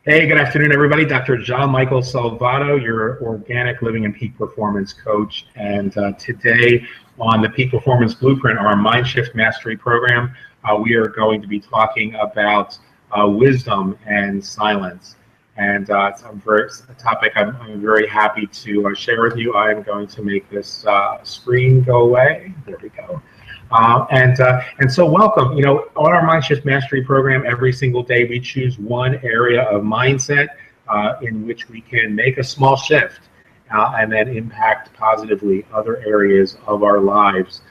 Hey, good afternoon, everybody. Dr. John Michael Salvato, your organic living and peak performance coach. And today on the Peak Performance Blueprint, our Mindshift Mastery program, we are going to be talking about wisdom and silence. And it's a topic I'm very happy to share with you. I'm going to make this screen go away. There we go. And so welcome. On our Mindshift Mastery program, every single day we choose one area of mindset in which we can make a small shift and then impact positively other areas of our lives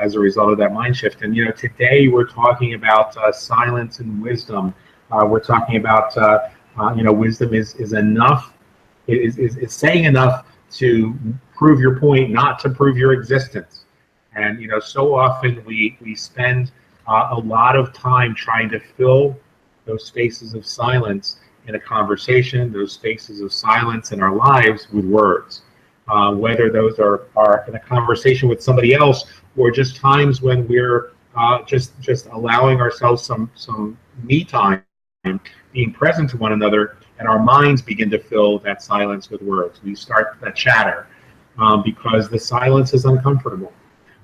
as a result of that mind shift. And today we're talking about silence and wisdom. We're talking about wisdom is enough, is saying enough to prove your point, not to prove your existence. And so often we spend a lot of time trying to fill those spaces of silence in a conversation, those spaces of silence in our lives with words. Whether those are in a conversation with somebody else or just times when we're just allowing ourselves some me time, being present to one another, and our minds begin to fill that silence with words. We start that chatter because the silence is uncomfortable.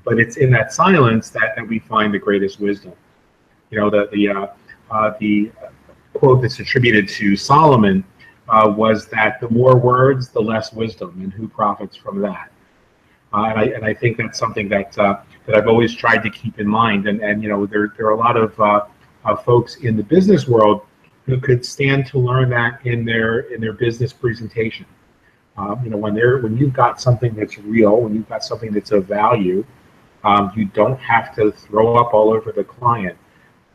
But it's in that silence that we find the greatest wisdom. The quote that's attributed to Solomon was that the more words, the less wisdom, and who profits from that? And I think that's something that I've always tried to keep in mind. And there are a lot of folks in the business world who could stand to learn that in their business presentation. When you've got something that's real, when you've got something that's of value. You don't have to throw up all over the client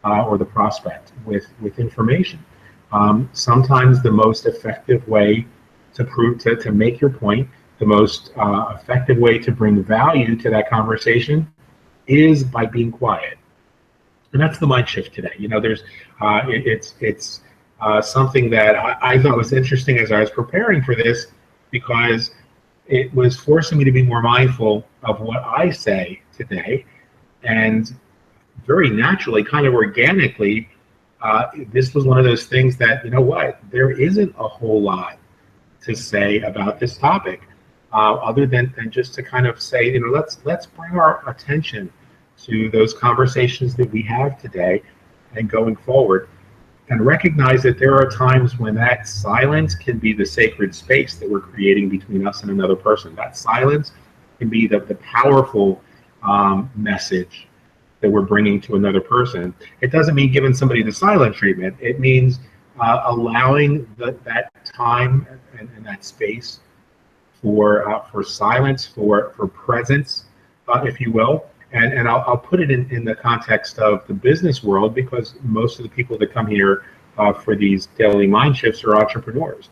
or the prospect with information. Sometimes the most effective way to make your point, the most effective way to bring value to that conversation is by being quiet. And that's the mind shift today. It's something that I thought was interesting as I was preparing for this, because it was forcing me to be more mindful of what I say today. And very naturally, kind of organically, this was one of those things that, there isn't a whole lot to say about this topic other than just to kind of say, let's bring our attention to those conversations that we have today and going forward, and recognize that there are times when that silence can be the sacred space that we're creating between us and another person. That silence can be the powerful message that we're bringing to another person. It doesn't mean giving somebody the silent treatment. It means allowing that time and that space for silence, for presence, if you will. And I'll put it in the context of the business world, because most of the people that come here for these daily mind shifts are entrepreneurs.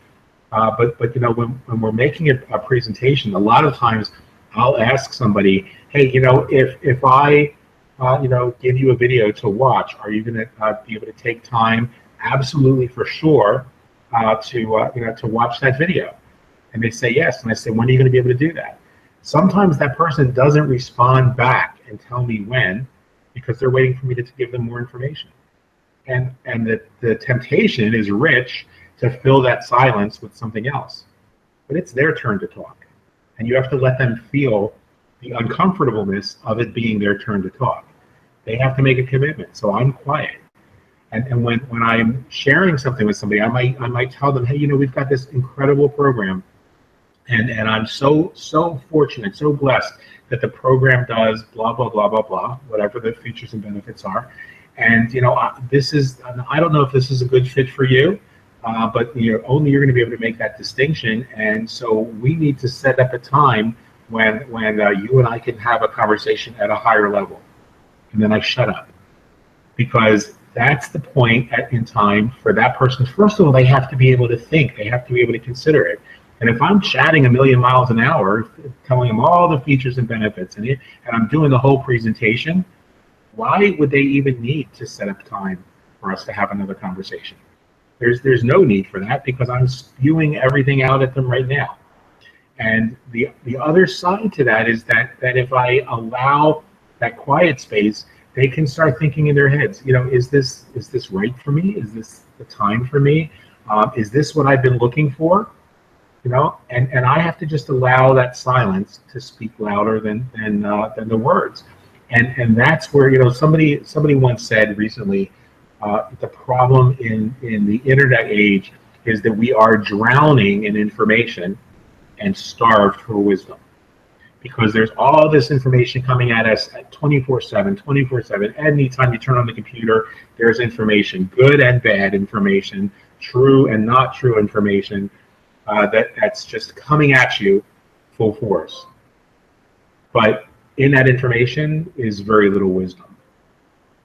But when we're making a presentation, a lot of times I'll ask somebody, hey, if I give you a video to watch, are you going to be able to take time? Absolutely, for sure, to watch that video. And they say yes, and I say, when are you going to be able to do that? Sometimes that person doesn't respond back and tell me when, because they're waiting for me to give them more information. And the temptation is rich to fill that silence with something else. But it's their turn to talk. And you have to let them feel the uncomfortableness of it being their turn to talk. They have to make a commitment. So I'm quiet. And when I'm sharing something with somebody, I might tell them, hey, we've got this incredible program. And I'm so fortunate, so blessed that the program does blah, blah, blah, blah, blah, whatever the features and benefits are. And, I don't know if this is a good fit for you, but only you're going to be able to make that distinction. And so we need to set up a time when you and I can have a conversation at a higher level. And then I shut up, because that's the point in time for that person. First of all, they have to be able to think. They have to be able to consider it. And if I'm chatting a million miles an hour, telling them all the features and benefits, and I'm doing the whole presentation, why would they even need to set up time for us to have another conversation? There's no need for that, because I'm spewing everything out at them right now. And the other side to that is that if I allow that quiet space, they can start thinking in their heads, is this right for me? Is this the time for me? Is this what I've been looking for? And I have to just allow that silence to speak louder than the words. And that's where, somebody once said recently, the problem in the internet age is that we are drowning in information and starved for wisdom, because there's all this information coming at us at 24/7, 24/7. Anytime you turn on the computer, there's information, good and bad information, true and not true information, that's just coming at you full force. But in that information is very little wisdom.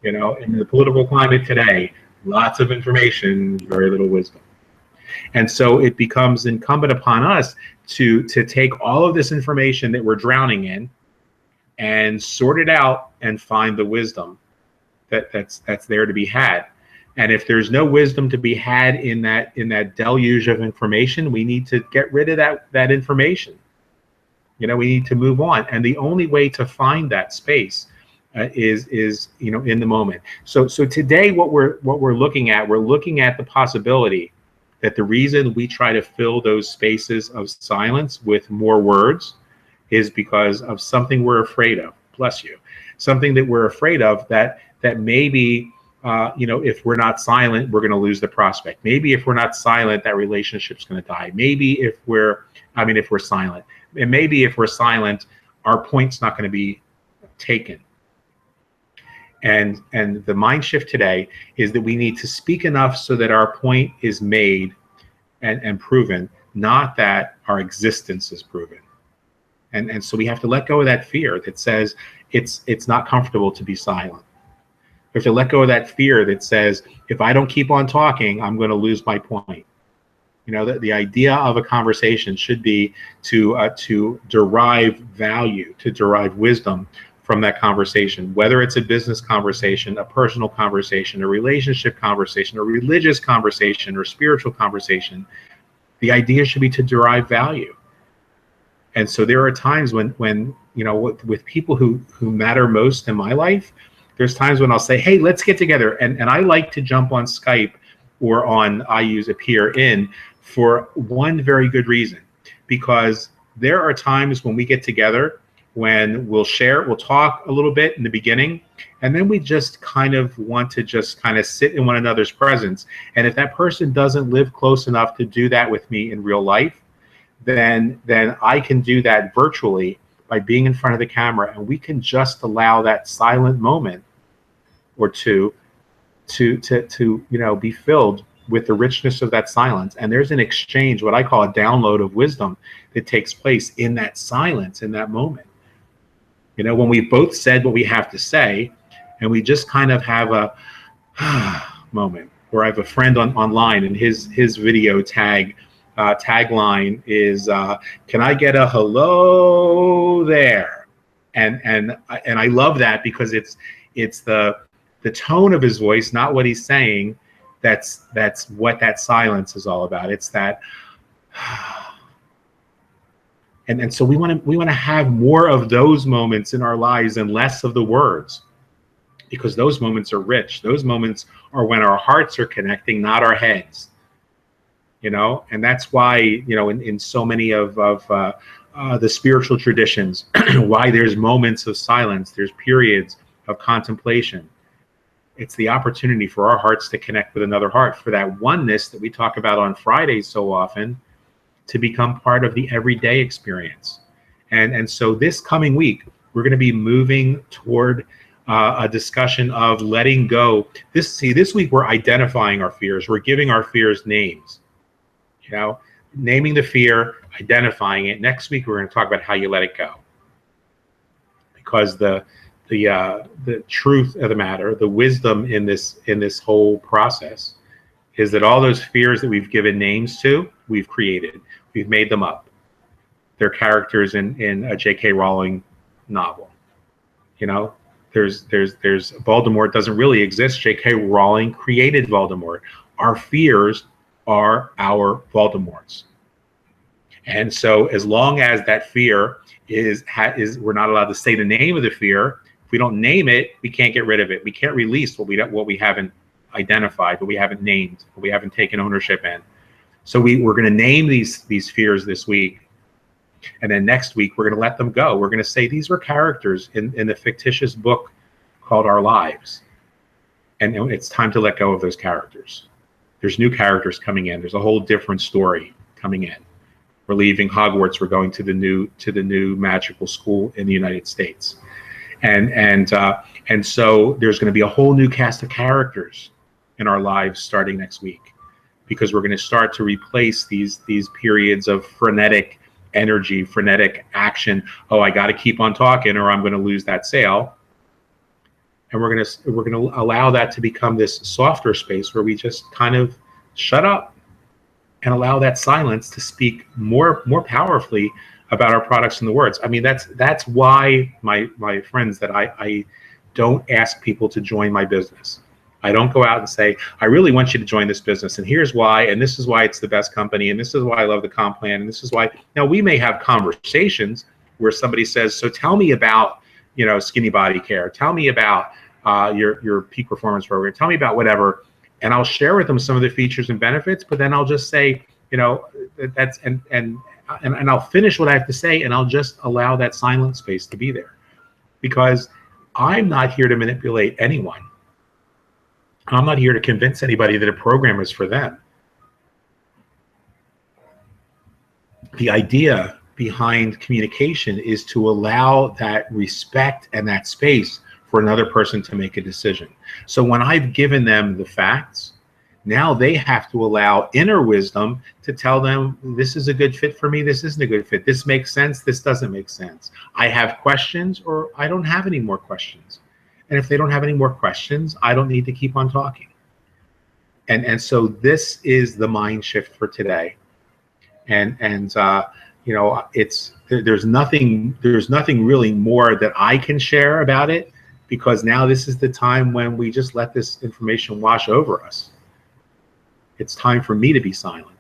In the political climate today, lots of information, very little wisdom. And so it becomes incumbent upon us to take all of this information that we're drowning in and sort it out and find the wisdom that's there to be had. And if there's no wisdom to be had in that deluge of information, we need to get rid of that information. We need to move on. And the only way to find that space is in the moment. So today, what we're looking at the possibility that the reason we try to fill those spaces of silence with more words is because of something we're afraid of. Bless you. Something that we're afraid of that maybe, if we're not silent, we're going to lose the prospect. Maybe if we're not silent, that relationship's going to die. Maybe if we're silent. And maybe if we're silent, our point's not going to be taken. And the mind shift today is that we need to speak enough so that our point is made and proven, not that our existence is proven. And so we have to let go of that fear that says it's not comfortable to be silent. We have to let go of that fear that says, if I don't keep on talking, I'm going to lose my point. The idea of a conversation should be to derive value, to derive wisdom from that conversation, whether it's a business conversation, a personal conversation, a relationship conversation, a religious conversation, or spiritual conversation. The idea should be to derive value. And so there are times when with people who matter most in my life, there's times when I'll say, hey, let's get together. And I like to jump on Skype or I use Appear.in for one very good reason, because there are times when we get together when we'll talk a little bit in the beginning, and then we just kind of want to just kind of sit in one another's presence. And if that person doesn't live close enough to do that with me in real life, then I can do that virtually by being in front of the camera, and we can just allow that silent moment or two to be filled with the richness of that silence. And there's an exchange, what I call a download of wisdom, that takes place in that silence, in that moment. When we both said what we have to say, and we just kind of have a moment. Where I have a friend online, and his video tagline is, "Can I get a hello there?" And I love that, because it's the tone of his voice, not what he's saying. That's what that silence is all about. It's that. And so we want to have more of those moments in our lives and less of the words, because those moments are rich. Those moments are when our hearts are connecting, not our heads. And that's why in so many of the spiritual traditions, why there's moments of silence, there's periods of contemplation. It's the opportunity for our hearts to connect with another heart, for that oneness that we talk about on Fridays so often, to become part of the everyday experience. And so this coming week, we're going to be moving toward a discussion of letting go. This week we're identifying our fears. We're giving our fears names. Naming the fear, identifying it. Next week we're going to talk about how you let it go. Because the truth of the matter, the wisdom in this whole process, is that all those fears that we've given names to, we've created. We've made them up. They're characters in a J.K. Rowling novel. There's Voldemort doesn't really exist. J.K. Rowling created Voldemort. Our fears are our Voldemorts. And so as long as that fear is we're not allowed to say the name of the fear. If we don't name it, we can't get rid of it. We can't release what we haven't identified, but we haven't named, but we haven't taken ownership in. So we're going to name these fears this week. And then next week, we're going to let them go. We're going to say these were characters in the fictitious book called Our Lives. And it's time to let go of those characters. There's new characters coming in. There's a whole different story coming in. We're leaving Hogwarts. We're going to the new magical school in the United States. And so there's going to be a whole new cast of characters in our lives starting next week, because we're going to start to replace these periods of frenetic energy, frenetic action. Oh, I got to keep on talking or I'm going to lose that sale. And we're going to allow that to become this softer space where we just kind of shut up and allow that silence to speak more powerfully about our products and the words. I mean, that's why my friends, that I don't ask people to join my business. I don't go out and say, I really want you to join this business, and here's why, and this is why it's the best company, and this is why I love the comp plan, and this is why. Now, we may have conversations where somebody says, so tell me about, Skinny Body Care. Tell me about your peak performance program. Tell me about whatever. And I'll share with them some of the features and benefits, but then I'll just say, that's, and I'll finish what I have to say, and I'll just allow that silent space to be there, because I'm not here to manipulate anyone. I'm not here to convince anybody that a program is for them. The idea behind communication is to allow that respect and that space for another person to make a decision. So when I've given them the facts, now they have to allow inner wisdom to tell them, this is a good fit for me, this isn't a good fit, this makes sense, this doesn't make sense. I have questions, or I don't have any more questions. And if they don't have any more questions, I don't need to keep on talking. And so this is the mind shift for today. And there's nothing really more that I can share about it, because now this is the time when we just let this information wash over us. It's time for me to be silent.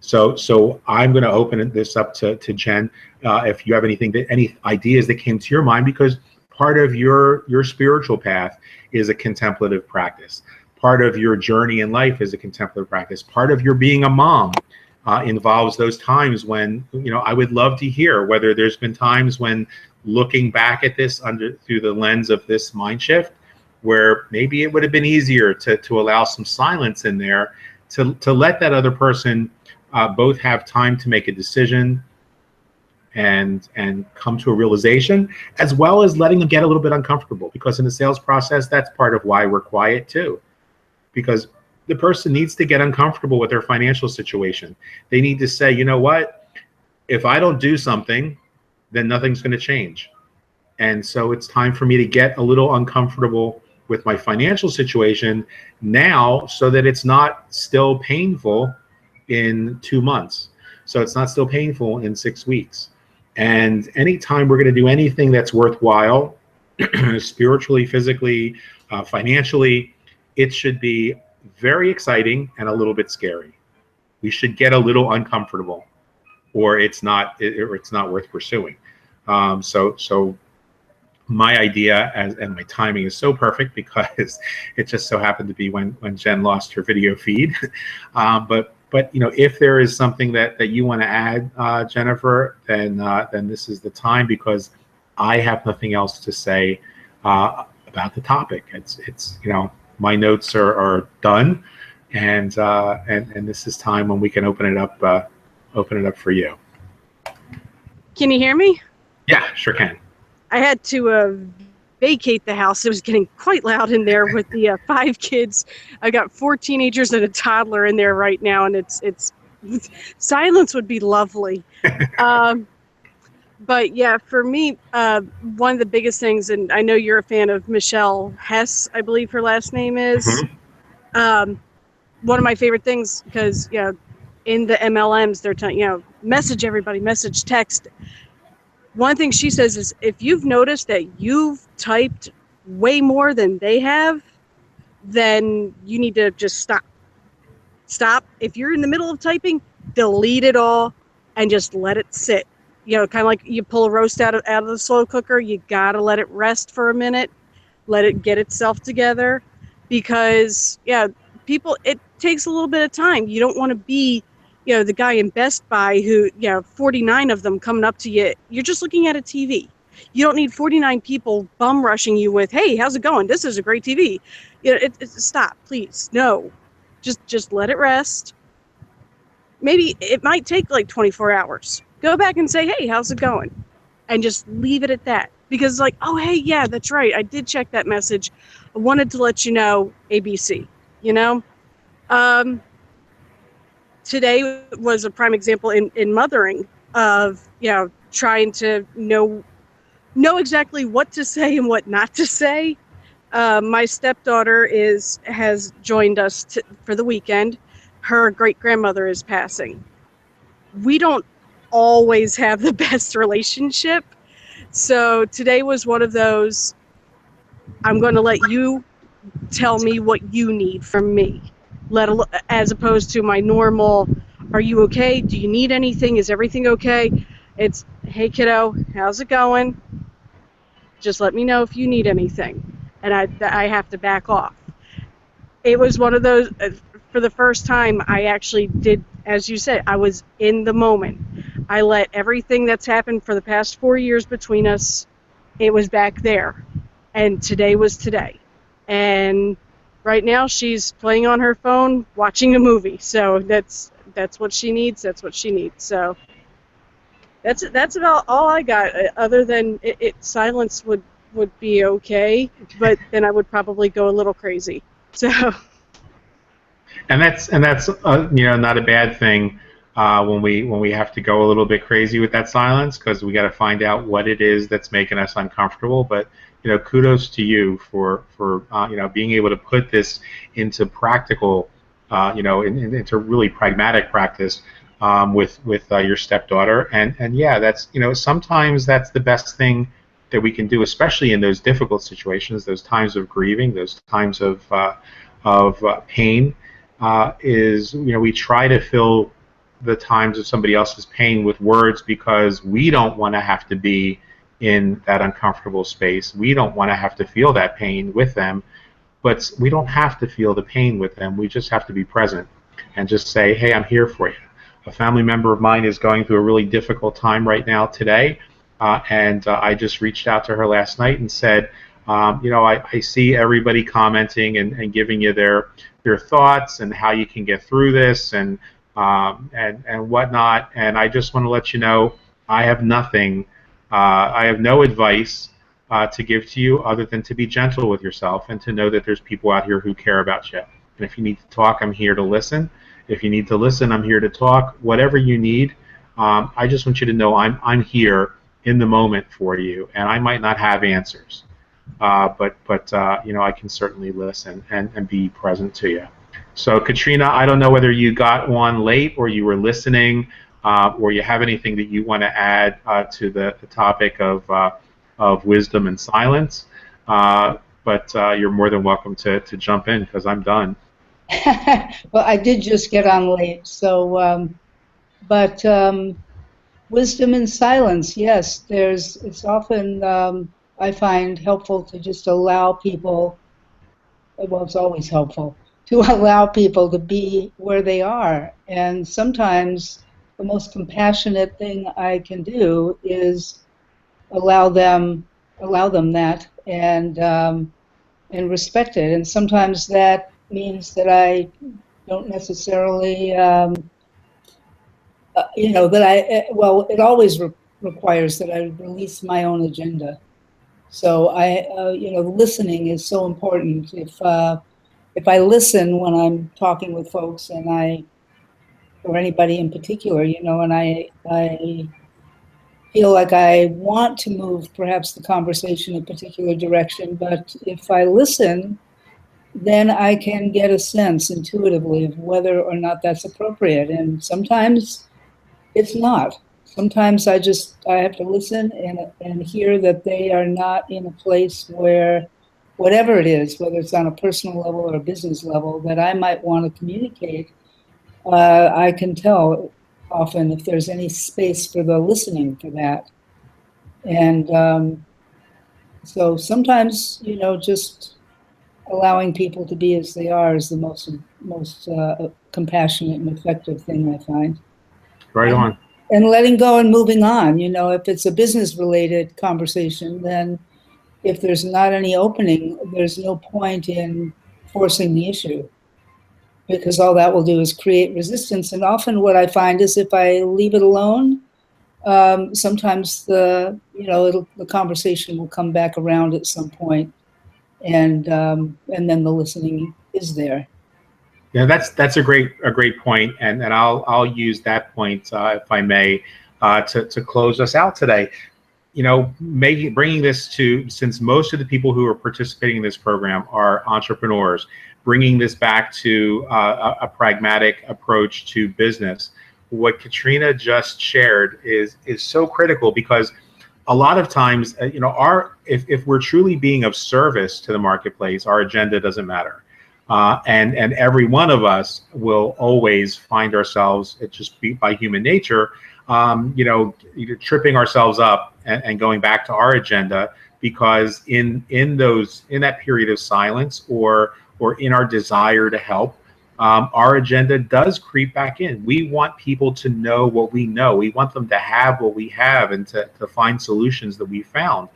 So I'm going to open this up to Jen. If you have any ideas that came to your mind, because part of your spiritual path is a contemplative practice. Part of your journey in life is a contemplative practice. Part of your being a mom involves those times when, I would love to hear whether there's been times when, looking back at this through the lens of this mind shift, where maybe it would have been easier to allow some silence in there, to let that other person both have time to make a decision and come to a realization, as well as letting them get a little bit uncomfortable, because in the sales process, that's part of why we're quiet too, because the person needs to get uncomfortable with their financial situation. They need to say, you know what, if I don't do something, then nothing's going to change. And so it's time for me to get a little uncomfortable with my financial situation now, so that it's not still painful in 2 months. So it's not still painful in 6 weeks. And anytime we're going to do anything that's worthwhile, spiritually, physically, financially, it should be very exciting and a little bit scary. We should get a little uncomfortable, or it's not worth pursuing. So my idea and my timing is so perfect, because it just so happened to be when Jen lost her video feed. But if there is something that you want to add, Jennifer, then this is the time, because I have nothing else to say about the topic. It's my notes are done, and this is time when we can open it up for you. Can you hear me? Yeah, sure can. I had to vacate the house. It was getting quite loud in there with the 5 kids. I got 4 teenagers and a toddler in there right now, and it's silence would be lovely. But yeah, for me, one of the biggest things, and I know you're a fan of Michelle Hess, I believe her last name is. Mm-hmm. One of my favorite things, because in the MLMs, they're telling message everybody, message, text. One thing she says is, if you've noticed that you've typed way more than they have, then you need to just stop. Stop. If you're in the middle of typing, delete it all and just let it sit. Kind of like you pull a roast out of the slow cooker. You got to let it rest for a minute, let it get itself together. because people, it takes a little bit of time. You don't want to be, the guy in Best Buy who, 49 of them coming up to you. You're just looking at a TV. You don't need 49 people bum rushing you with, "Hey, how's it going? This is a great TV." Stop, please. No, just let it rest. Maybe it might take like 24 hours. Go back and say, "Hey, how's it going?" And just leave it at that. Because like, "Oh, hey, yeah, that's right. I did check that message. I wanted to let you know ABC." Today was a prime example in mothering of, trying to know exactly what to say and what not to say. My stepdaughter has joined us for the weekend. Her great-grandmother is passing. We don't always have the best relationship. So today was one of those, I'm going to let you tell me what you need from me, as opposed to my normal, "Are you okay? Do you need anything? Is everything okay?" It's, "Hey, kiddo, how's it going? Just let me know if you need anything." And I have to back off. It was one of those, for the first time, I actually did, as you said, I was in the moment. I let everything that's happened for the past 4 years between us, it was back there. And today was today. And right now she's playing on her phone, watching a movie. So that's what she needs. That's what she needs. So that's about all I got. Other than silence would be okay, but then I would probably go a little crazy. So. And that's not a bad thing when we have to go a little bit crazy with that silence, because we got to find out what it is that's making us uncomfortable. But kudos to you for being able to put this into practical, into really pragmatic practice with your stepdaughter. And yeah, that's sometimes that's the best thing that we can do, especially in those difficult situations, those times of grieving, those times of pain. Is we try to fill the times of somebody else's pain with words, because we don't want to have to be in that uncomfortable space. We don't want to have to feel that pain with them, but we don't have to feel the pain with them. We just have to be present and just say, "Hey, I'm here for you." A family member of mine is going through a really difficult time right now today, and I just reached out to her last night and said, I see everybody commenting and giving you their thoughts and how you can get through this and whatnot. And I just want to let you know I have nothing. I have no advice to give to you other than to be gentle with yourself and to know that there's people out here who care about you. And if you need to talk, I'm here to listen. If you need to listen, I'm here to talk. Whatever you need, I just want you to know I'm here in the moment for you, and I might not have answers. But I can certainly listen and be present to you. So Katrina, I don't know whether you got on late or you were listening, or you have anything that you want to add to the topic of wisdom and silence. But you're more than welcome to jump in, because I'm done. Well, I did just get on late, so but wisdom and silence, yes. It's often I find helpful to just allow people, well, it's always helpful to allow people to be where they are. And sometimes the most compassionate thing I can do is allow them that and respect it. And sometimes that means that I don't necessarily, it always requires that I release my own agenda. So listening is so important. If I listen when I'm talking with folks or anybody in particular, and I feel like I want to move perhaps the conversation in a particular direction, but if I listen, then I can get a sense intuitively of whether or not that's appropriate. And sometimes it's not. Sometimes I have to listen and hear that they are not in a place where, whatever it is, whether it's on a personal level or a business level, that I might want to communicate. I can tell often if there's any space for the listening for that. And so sometimes, just allowing people to be as they are is the most compassionate and effective thing I find. Right on. And letting go and moving on. You know, if it's a business related conversation, then if there's not any opening, there's no point in forcing the issue, because all that will do is create resistance. And often what I find is if I leave it alone, sometimes the conversation will come back around at some point, and then the listening is there. Yeah, that's a great point, and I'll use that point if I may to close us out today. You know, bringing this to, since most of the people who are participating in this program are entrepreneurs, bringing this back to a pragmatic approach to business. What Katrina just shared is so critical, because a lot of times, if we're truly being of service to the marketplace, our agenda doesn't matter. And every one of us will always find ourselves, it just by human nature, either tripping ourselves up and going back to our agenda, because in that period of silence or in our desire to help, our agenda does creep back in. We want people to know what we know. We want them to have what we have, and to find solutions that we found.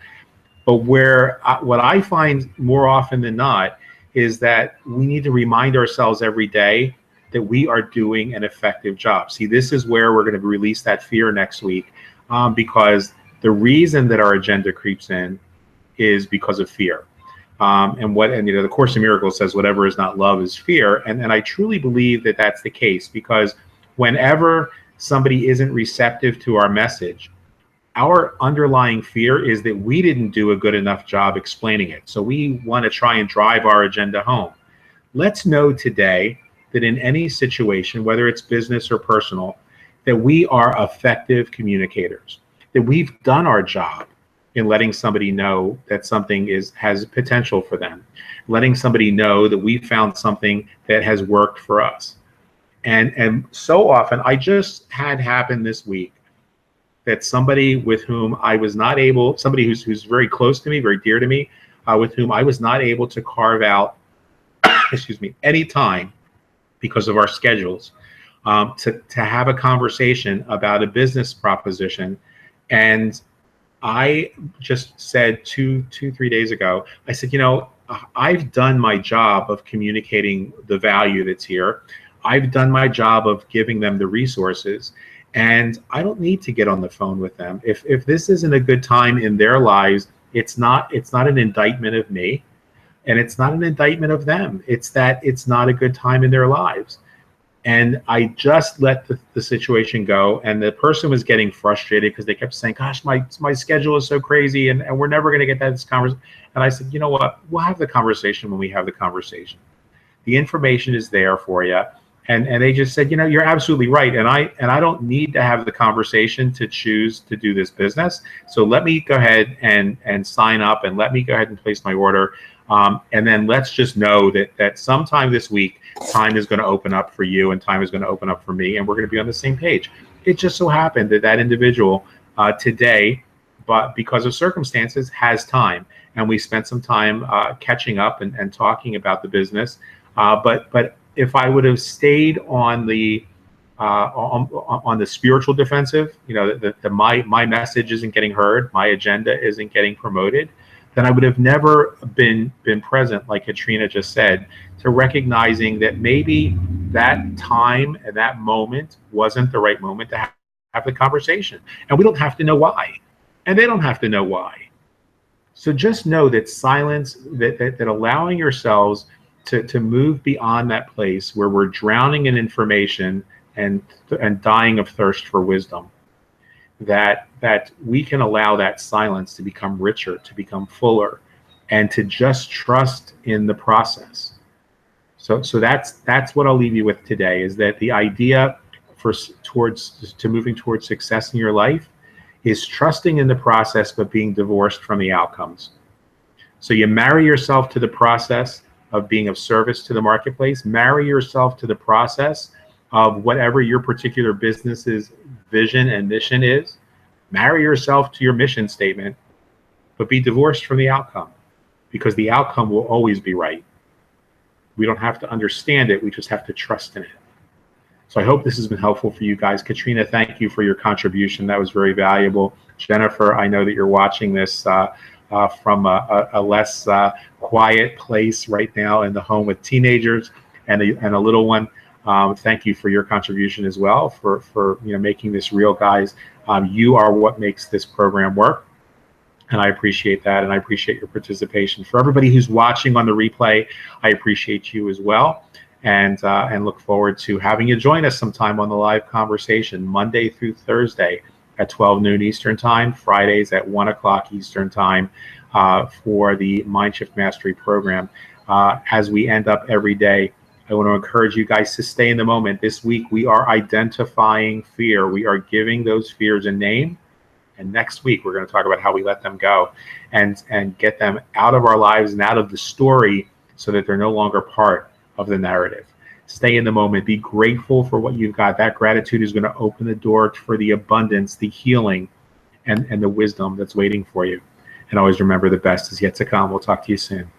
But what I find more often than not is that we need to remind ourselves every day that we are doing an effective job. See, this is where we're going to release that fear next week, because the reason that our agenda creeps in is because of fear. The Course in Miracles says whatever is not love is fear, and I truly believe that that's the case, because whenever somebody isn't receptive to our message, our underlying fear is that we didn't do a good enough job explaining it. So we want to try and drive our agenda home. Let's know today that in any situation, whether it's business or personal, that we are effective communicators, that we've done our job in letting somebody know that something has potential for them, letting somebody know that we found something that has worked for us. And so often, I just had happen this week that somebody with whom I was not able, somebody who's very close to me, very dear to me, with whom I was not able to carve out, any time because of our schedules, to have a conversation about a business proposition. And I just said 3 days ago, I said, I've done my job of communicating the value that's here. I've done my job of giving them the resources, and I don't need to get on the phone with them. If this isn't a good time in their lives, it's not an indictment of me, and it's not an indictment of them. It's that it's not a good time in their lives. And I just let the situation go, and the person was getting frustrated because they kept saying, gosh, my schedule is so crazy, and we're never going to get this conversation. And I said, you know what? We'll have the conversation when we have the conversation. The information is there for you. And they just said, you're absolutely right. And I don't need to have the conversation to choose to do this business. So let me go ahead and sign up, and let me go ahead and place my order. And then let's just know that sometime this week, time is going to open up for you, and time is going to open up for me, and we're going to be on the same page. It just so happened that individual today, but because of circumstances, has time. And we spent some time catching up and talking about the business. But if I would have stayed on the spiritual defensive, my message isn't getting heard, my agenda isn't getting promoted, then I would have never been present, like Katrina just said, to recognizing that maybe that time and that moment wasn't the right moment to have the conversation. And we don't have to know why, and they don't have to know why. So just know that silence, that allowing yourselves to move beyond that place where we're drowning in information and dying of thirst for wisdom, that we can allow that silence to become richer, to become fuller, and to just trust in the process. So that's what I'll leave you with today, is that the idea to moving towards success in your life is trusting in the process, but being divorced from the outcomes. So you marry yourself to the process of being of service to the marketplace, marry yourself to the process of whatever your particular business's vision and mission is, marry yourself to your mission statement, but be divorced from the outcome, because the outcome will always be right. We don't have to understand it. We just have to trust in it. So I hope this has been helpful for you guys. Katrina, thank you for your contribution. That was very valuable. Jennifer, I know that you're watching this from a less quiet place right now in the home with teenagers and a little one. Thank you for your contribution as well for making this real, guys. You are what makes this program work. And I appreciate that, and I appreciate your participation. For everybody who's watching on the replay, I appreciate you as well, and look forward to having you join us sometime on the live conversation, Monday through Thursday at 12 noon Eastern Time, Fridays at 1 o'clock Eastern Time for the Mindshift Mastery program. As we end up every day, I want to encourage you guys to stay in the moment. This week, we are identifying fear. We are giving those fears a name. And next week, we're going to talk about how we let them go and get them out of our lives and out of the story so that they're no longer part of the narrative. Stay in the moment. Be grateful for what you've got. That gratitude is going to open the door for the abundance, the healing, and the wisdom that's waiting for you. And always remember, the best is yet to come. We'll talk to you soon.